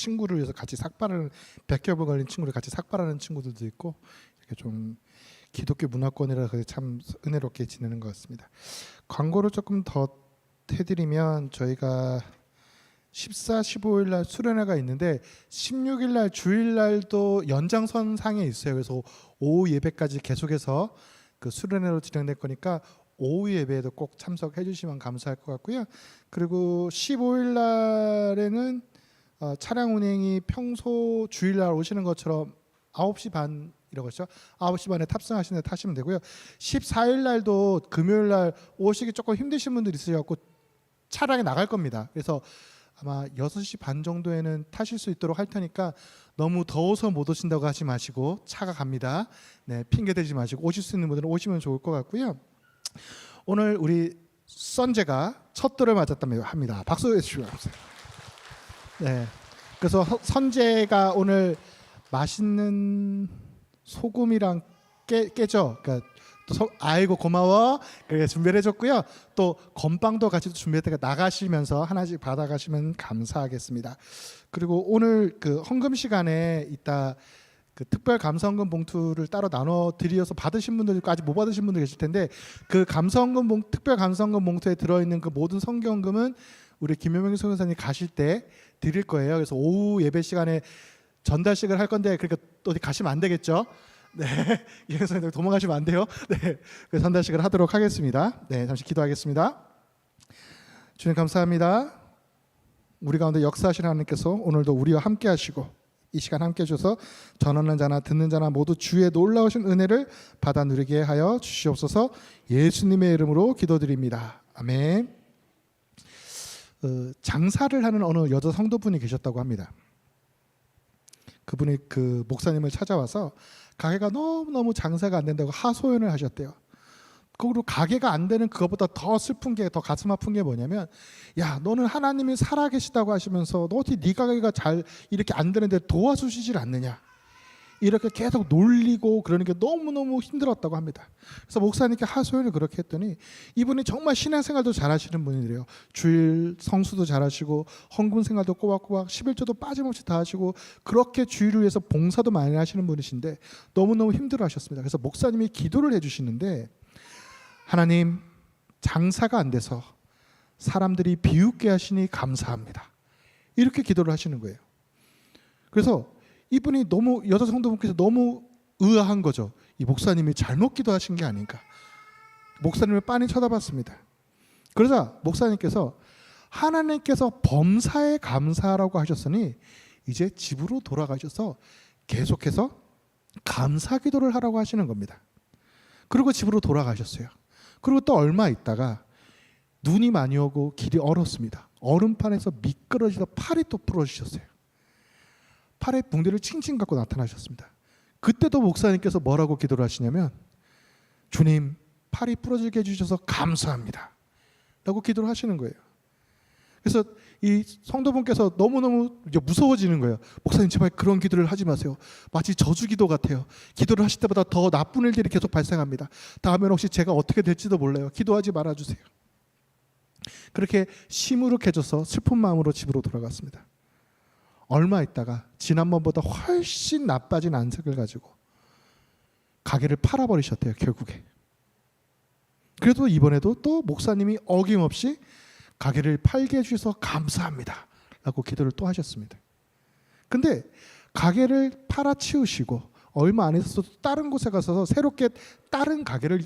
친구를 위해서 같이 삭발하는, 백혈병 걸린 친구를 같이 삭발하는 친구들도 있고, 이렇게 좀 기독교 문화권이라 참 은혜롭게 지내는 것 같습니다. 광고를 조금 더 해드리면, 저희가 14, 15일 날 수련회가 있는데 16일 날 주일 날도 연장선상에 있어요. 그래서 오후 예배까지 계속해서 그 수련회로 진행될 거니까 오후 예배에도 꼭 참석해 주시면 감사할 것 같고요. 그리고 15일 날에는 차량 운행이 평소 주일 날 오시는 것처럼 9시 반이라고 했죠. 9시 반에 탑승하시는 데 타시면 되고요. 14일 날도 금요일 날 오시기 조금 힘드신 분들 있으셔서 차량이 나갈 겁니다. 그래서 아마 6시 반 정도에는 타실 수 있도록 할 테니까 너무 더워서 못 오신다고 하지 마시고 차가 갑니다. 네, 핑계 대지 마시고 오실 수 있는 분들은 오시면 좋을 것 같고요. 오늘 우리 선재가 첫 돌을 맞았다고 합니다. 박수 해주시고요. 네, 그래서 선재가 오늘 맛있는 소금이랑 깨죠. 그러니까 아이고 고마워. 그렇게 준비를 해줬고요. 또 건빵도 같이 준비했다가 나가시면서 하나씩 받아가시면 감사하겠습니다. 그리고 오늘 그 헌금 시간에 이따 그 특별 감사헌금 봉투를 따로 나눠 드려서 받으신 분들 있고 아직 못 받으신 분들 계실 텐데, 그 감사헌금 특별 감사헌금 봉투에 들어있는 그 모든 성경금은 우리 김효명 선교사님 가실 때 드릴 거예요. 그래서 오후 예배 시간에 전달식을 할 건데, 그러니까 또 어디 가시면 안 되겠죠. 네, 이현선님 도망가시면 안 돼요. 네, 그래서 전달식을 하도록 하겠습니다. 네, 잠시 기도하겠습니다. 주님 감사합니다. 우리 가운데 역사하시는 하나님께서 오늘도 우리와 함께 하시고 이 시간 함께 해주셔서 전하는 자나 듣는 자나 모두 주의 놀라우신 은혜를 받아 누리게 하여 주시옵소서. 예수님의 이름으로 기도드립니다. 아멘. 장사를 하는 어느 여자 성도분이 계셨다고 합니다. 그분이 그 목사님을 찾아와서 가게가 너무너무 장사가 안 된다고 하소연을 하셨대요. 그리고 가게가 안 되는 그것보다 더 슬픈 게, 더 가슴 아픈 게 뭐냐면, 야, 너는 하나님이 살아계시다고 하시면서 너 어떻게 네 가게가 잘 이렇게 안 되는데 도와주시질 않느냐, 이렇게 계속 놀리고 그러는 게 너무너무 힘들었다고 합니다. 그래서 목사님께 하소연을 그렇게 했더니 이분이 정말 신앙생활도 잘하시는 분이래요. 주일 성수도 잘하시고 헌금 생활도 꼬박꼬박 11조도 빠짐없이 다 하시고 그렇게 주일을 위해서 봉사도 많이 하시는 분이신데 너무너무 힘들어 하셨습니다. 그래서 목사님이 기도를 해주시는데, 하나님, 장사가 안 돼서 사람들이 비웃게 하시니 감사합니다, 이렇게 기도를 하시는 거예요. 그래서 이분이 너무, 여자 성도분께서 너무 의아한 거죠. 이 목사님이 잘못 기도하신 게 아닌가. 목사님을 빤히 쳐다봤습니다. 그러자 목사님께서 하나님께서 범사에 감사하라고 하셨으니 이제 집으로 돌아가셔서 계속해서 감사 기도를 하라고 하시는 겁니다. 그리고 집으로 돌아가셨어요. 그리고 또 얼마 있다가 눈이 많이 오고 길이 얼었습니다. 얼음판에서 미끄러지다 팔이 또 부러지셨어요. 팔에 붕대를 칭칭 갖고 나타나셨습니다. 그때도 목사님께서 뭐라고 기도를 하시냐면, 주님, 팔이 부러지게 해주셔서 감사합니다 라고 기도를 하시는 거예요. 그래서 이 성도분께서 너무너무 무서워지는 거예요. 목사님, 제발 그런 기도를 하지 마세요. 마치 저주기도 같아요. 기도를 하실 때보다 더 나쁜 일들이 계속 발생합니다. 다음엔 혹시 제가 어떻게 될지도 몰라요. 기도하지 말아주세요. 그렇게 시무룩해져서 슬픈 마음으로 집으로 돌아갔습니다. 얼마 있다가 지난번보다 훨씬 나빠진 안색을 가지고 가게를 팔아버리셨대요, 결국에. 그래도 이번에도 또 목사님이 어김없이 가게를 팔게 해주셔서 감사합니다 라고 기도를 또 하셨습니다. 근데 가게를 팔아치우시고 얼마 안 있어서 다른 곳에 가서 새롭게 다른 가게를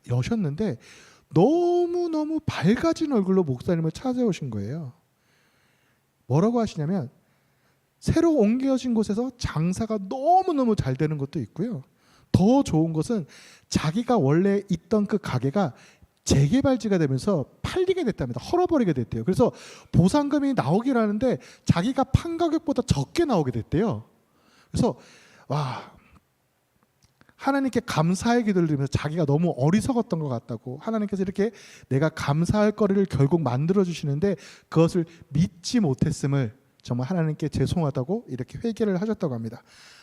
여셨는데 너무너무 밝아진 얼굴로 목사님을 찾아오신 거예요. 뭐라고 하시냐면, 새로 옮겨진 곳에서 장사가 너무너무 잘 되는 것도 있고요. 더 좋은 것은 자기가 원래 있던 그 가게가 재개발지가 되면서 팔리게 됐답니다. 헐어버리게 됐대요. 그래서 보상금이 나오긴 하는데 자기가 판 가격보다 적게 나오게 됐대요. 그래서 와, 하나님께 감사의 기도를 드리면서 자기가 너무 어리석었던 것 같다고, 하나님께서 이렇게 내가 감사할 거리를 결국 만들어주시는데 그것을 믿지 못했음을 정말 하나님께 죄송하다고 이렇게 회개를 하셨다고 합니다.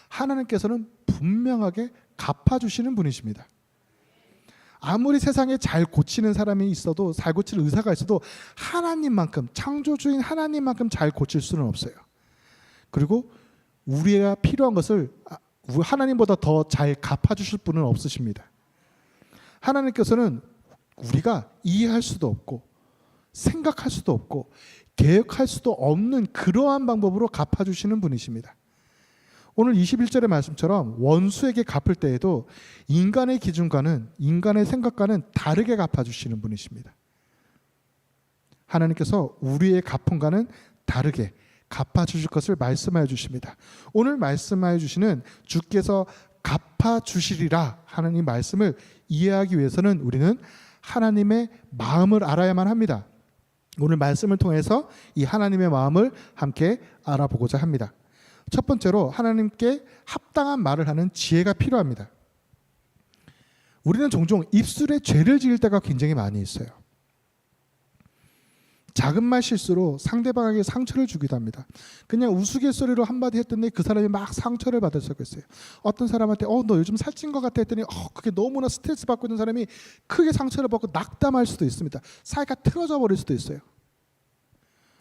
하나님께서는 분명하게 갚아주시는 분이십니다. 아무리 세상에 잘 고치는 사람이 있어도, 잘 고칠 의사가 있어도 하나님만큼, 창조주인 하나님만큼 잘 고칠 수는 없어요. 그리고 우리가 필요한 것을 하나님보다 더 잘 갚아주실 분은 없으십니다. 하나님께서는 우리가 이해할 수도 없고 생각할 수도 없고 계획할 수도 없는 그러한 방법으로 갚아주시는 분이십니다. 오늘 21절의 말씀처럼 원수에게 갚을 때에도 인간의 기준과는, 인간의 생각과는 다르게 갚아주시는 분이십니다. 하나님께서 우리의 갚음과는 다르게 갚아주실 것을 말씀하여 주십니다. 오늘 말씀하여 주시는 주께서 갚아주시리라 하는 이 말씀을 이해하기 위해서는 우리는 하나님의 마음을 알아야만 합니다. 오늘 말씀을 통해서 이 하나님의 마음을 함께 알아보고자 합니다. 첫 번째로 하나님께 합당한 말을 하는 지혜가 필요합니다. 우리는 종종 입술에 죄를 지을 때가 굉장히 많이 있어요. 작은 말 실수로 상대방에게 상처를 주기도 합니다. 그냥 우스갯소리로 한마디 했더니 그 사람이 막 상처를 받을 수가 있어요. 어떤 사람한테 너 요즘 살찐 것 같아 했더니 그게 너무나 스트레스 받고 있는 사람이 크게 상처를 받고 낙담할 수도 있습니다. 사이가 틀어져 버릴 수도 있어요.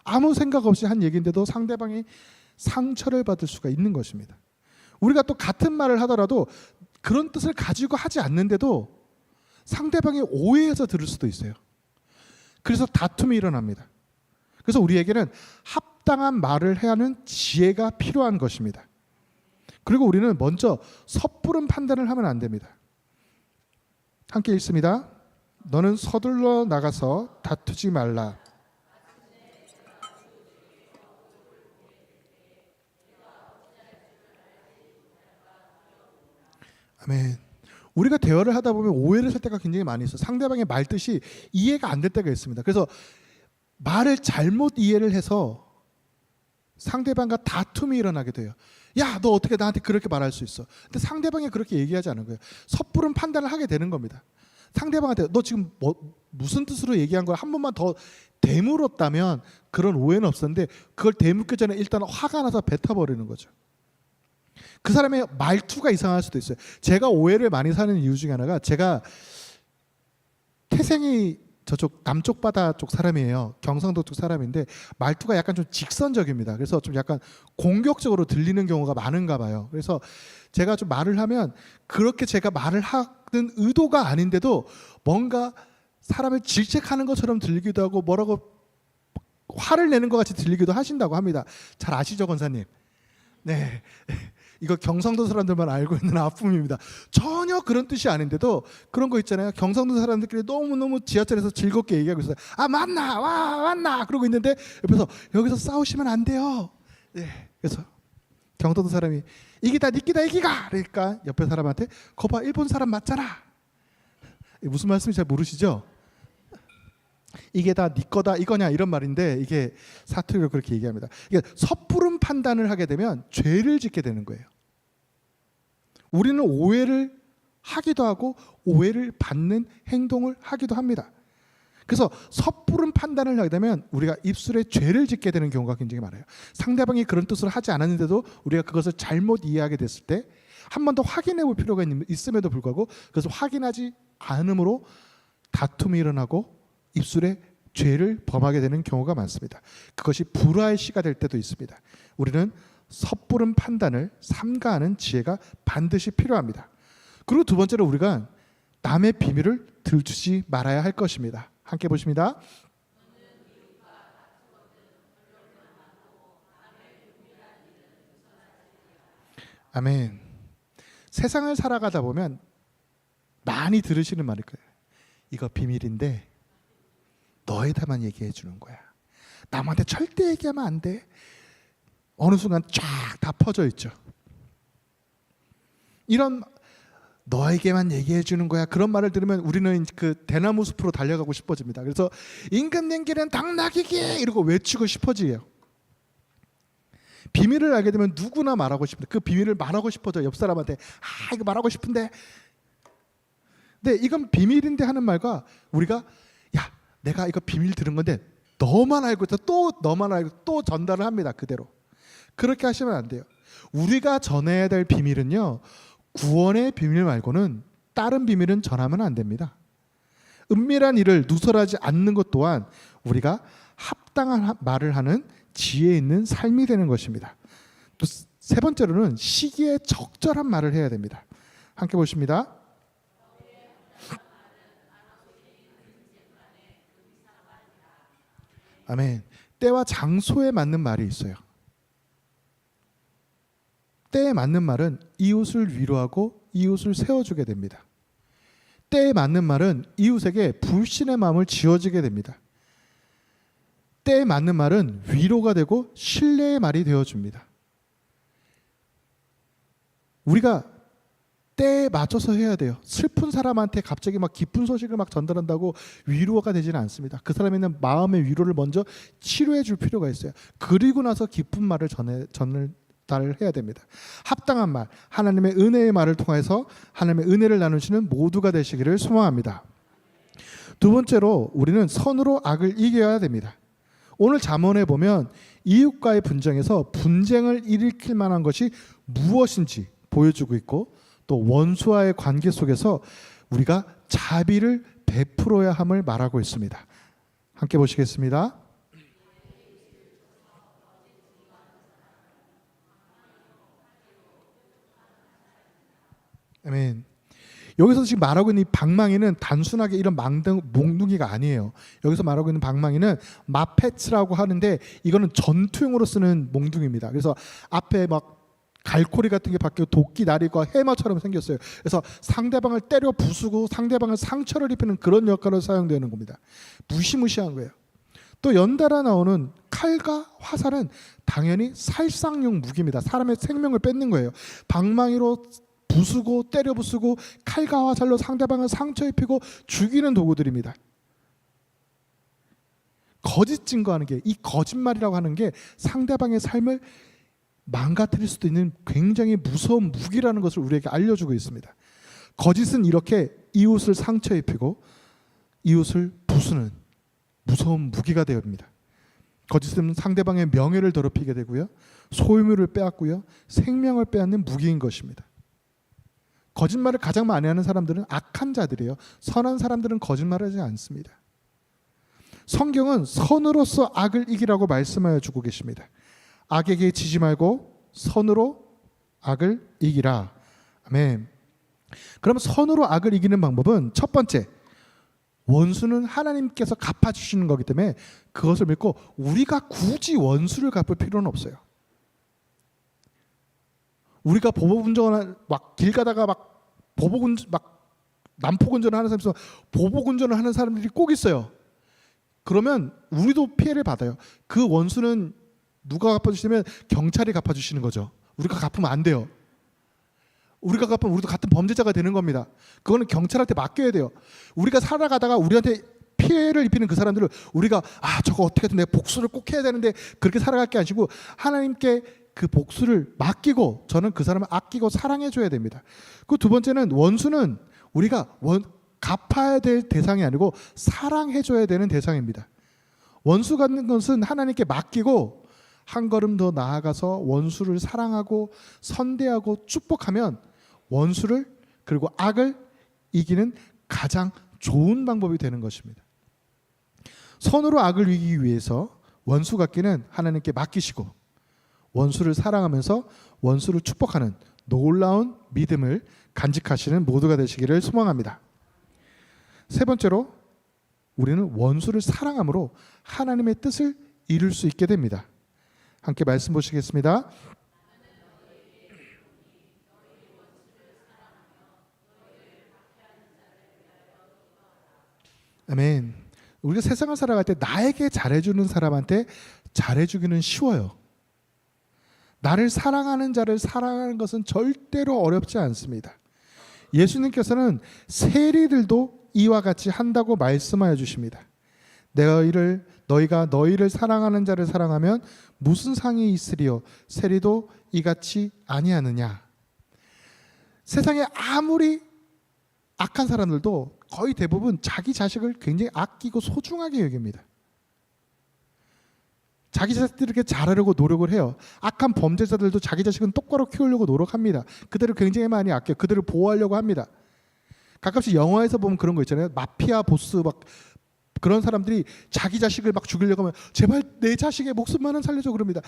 아무 생각 없이 한 얘기인데도 상대방이 상처를 받을 수가 있는 것입니다. 우리가 또 같은 말을 하더라도 그런 뜻을 가지고 하지 않는데도 상대방이 오해해서 들을 수도 있어요. 그래서 다툼이 일어납니다. 그래서 우리에게는 합당한 말을 해야 하는 지혜가 필요한 것입니다. 그리고 우리는 먼저 섣부른 판단을 하면 안 됩니다. 함께 읽습니다. 너는 서둘러 나가서 다투지 말라. 아멘. 우리가 대화를 하다 보면 오해를 살 때가 굉장히 많이 있어요. 상대방의 말 뜻이 이해가 안 될 때가 있습니다. 그래서 말을 잘못 이해를 해서 상대방과 다툼이 일어나게 돼요. 야, 너 어떻게 나한테 그렇게 말할 수 있어? 근데 상대방이 그렇게 얘기하지 않은 거예요. 섣부른 판단을 하게 되는 겁니다. 상대방한테 너 지금 무슨 뜻으로 얘기한 걸 한 번만 더 되물었다면 그런 오해는 없었는데 그걸 되묻기 전에 일단 화가 나서 뱉어버리는 거죠. 그 사람의 말투가 이상할 수도 있어요. 제가 오해를 많이 사는 이유 중에 하나가 제가 태생이 저쪽 남쪽 바다 쪽 사람이에요. 경상도 쪽 사람인데 말투가 약간 좀 직선적입니다. 그래서 좀 약간 공격적으로 들리는 경우가 많은가 봐요. 그래서 제가 좀 말을 하면 그렇게 제가 말을 하는 의도가 아닌데도 뭔가 사람을 질책하는 것처럼 들리기도 하고 뭐라고 화를 내는 것 같이 들리기도 하신다고 합니다. 잘 아시죠, 권사님? 네. 이거 경상도 사람들만 알고 있는 아픔입니다. 전혀 그런 뜻이 아닌데도 그런 거 있잖아요. 경상도 사람들끼리 너무너무 지하철에서 즐겁게 얘기하고 있어요. 맞나? 맞나? 그러고 있는데 옆에서 여기서 싸우시면 안 돼요. 네. 그래서 경상도 사람이 이기다 니끼다 이기가 그러니까 옆에 사람한테 거봐 일본 사람 맞잖아. 무슨 말씀인지 잘 모르시죠? 이게 다 네 거다 이거냐 이런 말인데 이게 사투리로 그렇게 얘기합니다. 이게 섣부른 판단을 하게 되면 죄를 짓게 되는 거예요. 우리는 오해를 하기도 하고 오해를 받는 행동을 하기도 합니다. 그래서 섣부른 판단을 하게 되면 우리가 입술에 죄를 짓게 되는 경우가 굉장히 많아요. 상대방이 그런 뜻으로 하지 않았는데도 우리가 그것을 잘못 이해하게 됐을 때 한 번 더 확인해 볼 필요가 있음에도 불구하고 그것을 확인하지 않음으로 다툼이 일어나고 입술에 죄를 범하게 되는 경우가 많습니다. 그것이 불화의 시가 될 때도 있습니다. 우리는 섣부른 판단을 삼가하는 지혜가 반드시 필요합니다. 그리고 두 번째로 우리가 남의 비밀을 들추지 말아야 할 것입니다. 함께 보십니다. 아멘. 세상을 살아가다 보면 많이 들으시는 말일 거예요. 이거 비밀인데 너에다만 얘기해 주는 거야. 남한테 절대 얘기하면 안 돼. 어느 순간 쫙 다 퍼져 있죠. 이런 너에게만 얘기해 주는 거야. 그런 말을 들으면 우리는 그 대나무 숲으로 달려가고 싶어집니다. 그래서 임금 냉기는 당나귀기 이러고 외치고 싶어지요. 비밀을 알게 되면 누구나 말하고 싶은데 그 비밀을 말하고 싶어져. 옆 사람한테 이거 말하고 싶은데. 근데 이건 비밀인데 하는 말과 우리가 야 내가 이거 비밀 들은 건데 너만 알고 있어. 또 너만 알고 또 전달을 합니다. 그대로. 그렇게 하시면 안 돼요. 우리가 전해야 될 비밀은요. 구원의 비밀 말고는 다른 비밀은 전하면 안 됩니다. 은밀한 일을 누설하지 않는 것 또한 우리가 합당한 말을 하는 지혜 있는 삶이 되는 것입니다. 또 세 번째로는 시기에 적절한 말을 해야 됩니다. 함께 보십니다. 아멘. 때와 장소에 맞는 말이 있어요. 때에 맞는 말은 이웃을 위로하고 이웃을 세워주게 됩니다. 때에 맞는 말은 이웃에게 불신의 마음을 지어주게 됩니다. 때에 맞는 말은 위로가 되고 신뢰의 말이 되어줍니다. 우리가 때에 맞춰서 해야 돼요. 슬픈 사람한테 갑자기 막 기쁜 소식을 막 전달한다고 위로가 되지는 않습니다. 그 사람에 있는 마음의 위로를 먼저 치료해 줄 필요가 있어요. 그리고 나서 기쁜 말을 전달해야 됩니다. 합당한 말, 하나님의 은혜의 말을 통해서 하나님의 은혜를 나누시는 모두가 되시기를 소망합니다. 두 번째로 우리는 선으로 악을 이겨야 됩니다. 오늘 잠언에 보면 이웃과의 분쟁에서 분쟁을 일으킬 만한 것이 무엇인지 보여주고 있고, 또 원수와의 관계 속에서 우리가 자비를 베풀어야 함을 말하고 있습니다. 함께 보시겠습니다. 아멘. 여기서 지금 말하고 있는 이 방망이는 단순하게 이런 몽둥이가 아니에요. 여기서 말하고 있는 방망이는 마페츠라고 하는데 이거는 전투용으로 쓰는 몽둥이입니다. 그래서 앞에 막 갈고리 같은 게 바뀌고 도끼, 나리과 해마처럼 생겼어요. 그래서 상대방을 때려 부수고 상대방을 상처를 입히는 그런 역할로 사용되는 겁니다. 무시무시한 거예요. 또 연달아 나오는 칼과 화살은 당연히 살상용 무기입니다. 사람의 생명을 뺏는 거예요. 방망이로 부수고 때려 부수고 칼과 화살로 상대방을 상처 입히고 죽이는 도구들입니다. 거짓 증거하는 게, 이 거짓말이라고 하는 게 상대방의 삶을 망가뜨릴 수도 있는 굉장히 무서운 무기라는 것을 우리에게 알려주고 있습니다. 거짓은 이렇게 이웃을 상처 입히고 이웃을 부수는 무서운 무기가 되어옵니다. 거짓은 상대방의 명예를 더럽히게 되고요, 소유물을 빼앗고요, 생명을 빼앗는 무기인 것입니다. 거짓말을 가장 많이 하는 사람들은 악한 자들이에요. 선한 사람들은 거짓말을 하지 않습니다. 성경은 선으로서 악을 이기라고 말씀하여 주고 계십니다. 악에게 지지 말고 선으로 악을 이기라. 아멘. 그럼 선으로 악을 이기는 방법은 첫 번째, 원수는 하나님께서 갚아주시는 거기 때문에 그것을 믿고 우리가 굳이 원수를 갚을 필요는 없어요. 우리가 보복운전 막 길 가다가 막 난폭운전을 하는 사람에서 보복운전을 하는 사람들이 꼭 있어요. 그러면 우리도 피해를 받아요. 그 원수는 누가 갚아주시면 경찰이 갚아주시는 거죠. 우리가 갚으면 안 돼요. 우리가 갚으면 우리도 같은 범죄자가 되는 겁니다. 그거는 경찰한테 맡겨야 돼요. 우리가 살아가다가 우리한테 피해를 입히는 그 사람들을 우리가 저거 어떻게든 내가 복수를 꼭 해야 되는데 그렇게 살아갈 게 아니고 하나님께 그 복수를 맡기고 저는 그 사람을 아끼고 사랑해 줘야 됩니다. 그 두 번째는 원수는 우리가 갚아야 될 대상이 아니고 사랑해 줘야 되는 대상입니다. 원수 같은 것은 하나님께 맡기고 한 걸음 더 나아가서 원수를 사랑하고 선대하고 축복하면 원수를 그리고 악을 이기는 가장 좋은 방법이 되는 것입니다. 선으로 악을 이기기 위해서 원수 같기는 하나님께 맡기시고 원수를 사랑하면서 원수를 축복하는 놀라운 믿음을 간직하시는 모두가 되시기를 소망합니다. 세 번째로 우리는 원수를 사랑함으로 하나님의 뜻을 이룰 수 있게 됩니다. 함께 말씀 보시겠습니다. 아멘. 우리가 세상을 살아갈 때 나에게 잘해주는 사람한테 잘해주기는 쉬워요. 나를 사랑하는 자를 사랑하는 것은 절대로 어렵지 않습니다. 예수님께서는 세리들도 이와 같이 한다고 말씀하여 주십니다. 너희가 너희를 사랑하는 자를 사랑하면 무슨 상이 있으리요? 세리도 이같이 아니하느냐? 세상에 아무리 악한 사람들도 거의 대부분 자기 자식을 굉장히 아끼고 소중하게 여깁니다. 자기 자식들을 이렇게 잘하려고 노력을 해요. 악한 범죄자들도 자기 자식은 똑바로 키우려고 노력합니다. 그들을 굉장히 많이 아껴요. 그들을 보호하려고 합니다. 가끔씩 영화에서 보면 그런 거 있잖아요. 마피아 보스 막 그런 사람들이 자기 자식을 막 죽이려고 하면 제발 내 자식의 목숨만은 살려줘 그럽니다.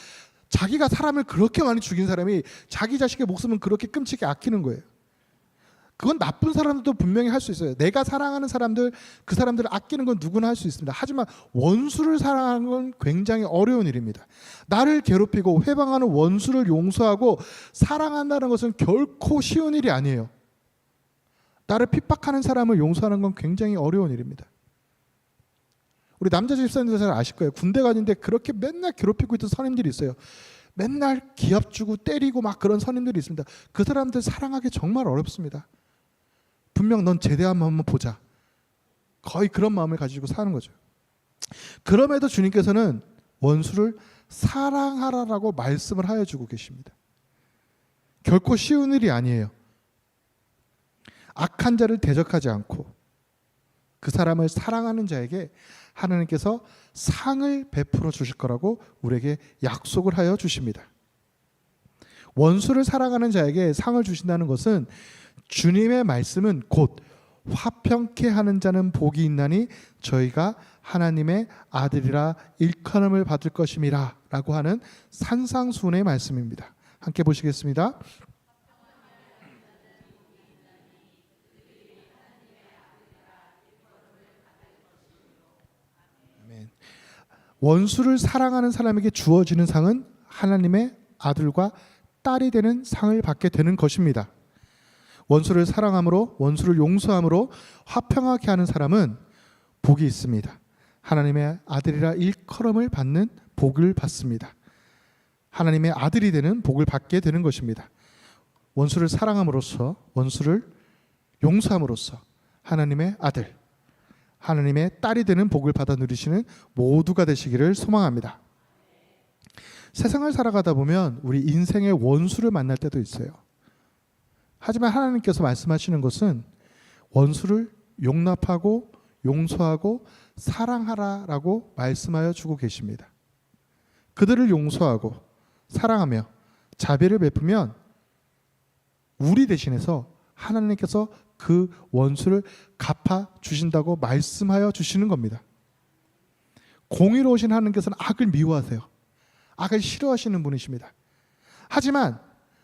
자기가 사람을 그렇게 많이 죽인 사람이 자기 자식의 목숨은 그렇게 끔찍히 아끼는 거예요. 그건 나쁜 사람들도 분명히 할 수 있어요. 내가 사랑하는 사람들, 그 사람들을 아끼는 건 누구나 할 수 있습니다. 하지만 원수를 사랑하는 건 굉장히 어려운 일입니다. 나를 괴롭히고 회방하는 원수를 용서하고 사랑한다는 것은 결코 쉬운 일이 아니에요. 나를 핍박하는 사람을 용서하는 건 굉장히 어려운 일입니다. 우리 남자 집사님들 잘 아실 거예요. 군대 가는데 그렇게 맨날 괴롭히고 있던 선임들이 있어요. 맨날 기합 주고 때리고 막 그런 선임들이 있습니다. 그 사람들 사랑하기 정말 어렵습니다. 분명 넌 제대하면 한번 보자. 거의 그런 마음을 가지고 사는 거죠. 그럼에도 주님께서는 원수를 사랑하라라고 말씀을 하여 주고 계십니다. 결코 쉬운 일이 아니에요. 악한 자를 대적하지 않고 그 사람을 사랑하는 자에게 하나님께서 상을 베풀어 주실 거라고 우리에게 약속을 하여 주십니다. 원수를 사랑하는 자에게 상을 주신다는 것은 주님의 말씀은 곧 화평케 하는 자는 복이 있나니 저희가 하나님의 아들이라 일컬음을 받을 것임이라 라고 하는 산상수훈의 말씀입니다. 함께 보시겠습니다. 원수를 사랑하는 사람에게 주어지는 상은 하나님의 아들과 딸이 되는 상을 받게 되는 것입니다. 원수를 사랑함으로 원수를 용서함으로 화평하게 하는 사람은 복이 있습니다. 하나님의 아들이라 일컬음을 받는 복을 받습니다. 하나님의 아들이 되는 복을 받게 되는 것입니다. 원수를 사랑함으로써 원수를 용서함으로써 하나님의 아들 하나님의 딸이 되는 복을 받아 누리시는 모두가 되시기를 소망합니다. 세상을 살아가다 보면 우리 인생의 원수를 만날 때도 있어요. 하지만 하나님께서 말씀하시는 것은 원수를 용납하고 용서하고 사랑하라라고 말씀하여 주고 계십니다. 그들을 용서하고 사랑하며 자비를 베푸면 우리 대신해서 하나님께서 그 원수를 갚아 주신다고 말씀하여 주시는 겁니다. 공의로우신 하나님께서는 악을 미워하세요. 악을 싫어하시는 분이십니다. 하지만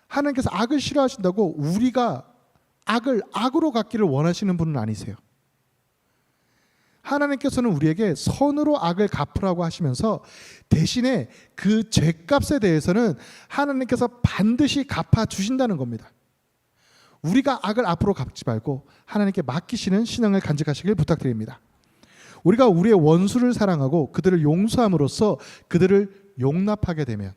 하나님께서 악을 싫어하신다고 우리가 악을 악으로 갚기를 원하시는 분은 아니세요. 하나님께서는 우리에게 선으로 악을 갚으라고 하시면서 대신에 그 죄값에 대해서는 하나님께서 반드시 갚아 주신다는 겁니다. 우리가 악을 앞으로 갚지 말고 하나님께 맡기시는 신앙을 간직하시길 부탁드립니다. 우리가 우리의 원수를 사랑하고 그들을 용서함으로써 그들을 용납하게 되면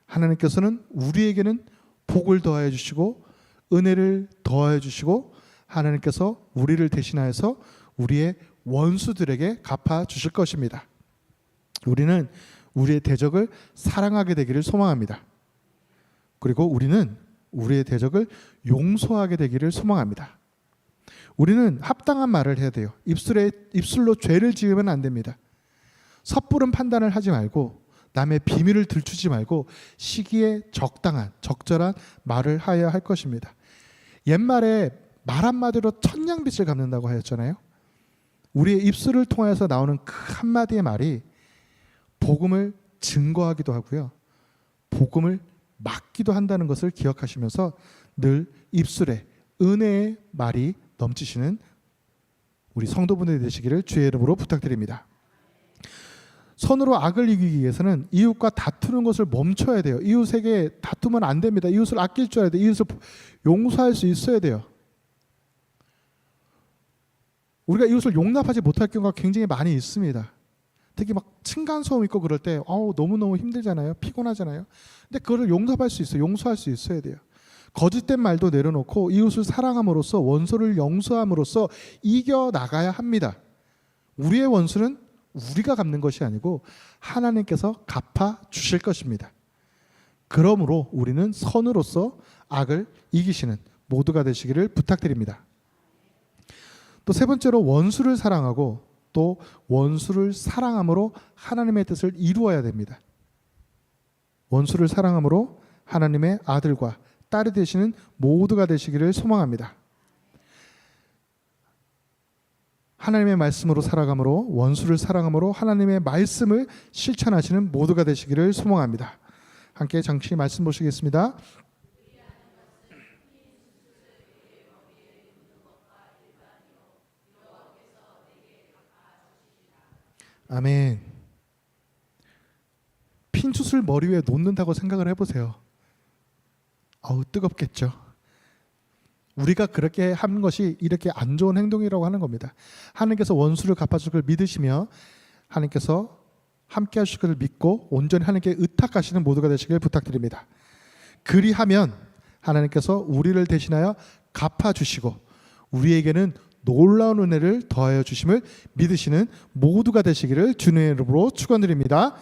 하나님께서는 우리에게는 복을 더하여 주시고 은혜를 더하여 주시고 하나님께서 우리를 대신하여서 우리의 원수들에게 갚아 주실 것입니다. 우리는 우리의 대적을 사랑하게 되기를 소망합니다. 그리고 우리는 우리의 대적을 용서하게 되기를 소망합니다. 우리는 합당한 말을 해야 돼요. 입술로 죄를 지으면 안 됩니다. 섣부른 판단을 하지 말고 남의 비밀을 들추지 말고 시기에 적절한 말을 하여야 할 것입니다. 옛말에 말 한마디로 천냥빚을 갚는다고 하였잖아요. 우리의 입술을 통해서 나오는 그 한마디의 말이 복음을 증거하기도 하고요. 복음을 막기도 한다는 것을 기억하시면서 늘 입술에 은혜의 말이 넘치시는 우리 성도분들이 되시기를 주의 이름으로 부탁드립니다. 선으로 악을 이기기 위해서는 이웃과 다투는 것을 멈춰야 돼요. 이웃에게 다투면 안 됩니다. 이웃을 아낄 줄 알아야 돼요. 이웃을 용서할 수 있어야 돼요. 우리가 이웃을 용납하지 못할 경우가 굉장히 많이 있습니다. 특히 막 층간소음 있고 그럴 때 너무너무 힘들잖아요. 피곤하잖아요. 근데 그거를 용납할 수 있어요. 용서할 수 있어야 돼요. 거짓된 말도 내려놓고 이웃을 사랑함으로써 원수를 용서함으로써 이겨나가야 합니다. 우리의 원수는 우리가 갚는 것이 아니고 하나님께서 갚아 주실 것입니다. 그러므로 우리는 선으로서 악을 이기시는 모두가 되시기를 부탁드립니다. 또 세 번째로 원수를 사랑하고 또 원수를 사랑함으로 하나님의 뜻을 이루어야 됩니다. 원수를 사랑함으로 하나님의 아들과 딸이 되시는 모두가 되시기를 소망합니다. 하나님의 말씀으로 살아감으로 원수를 사랑함으로 하나님의 말씀을 실천하시는 모두가 되시기를 소망합니다. 함께 잠시 말씀 보시겠습니다. 아멘. 핀칫을 머리 위에 놓는다고 생각을 해보세요. 아우 뜨겁겠죠. 우리가 그렇게 하는 것이 이렇게 안 좋은 행동이라고 하는 겁니다. 하나님께서 원수를 갚아줄 걸 믿으시며 하나님께서 함께 하실 것을 믿고 온전히 하나님께 의탁하시는 모두가 되시길 부탁드립니다. 그리하면 하나님께서 우리를 대신하여 갚아주시고 우리에게는 놀라운 은혜를 더하여 주심을 믿으시는 모두가 되시기를 주님의 이름으로 축원드립니다.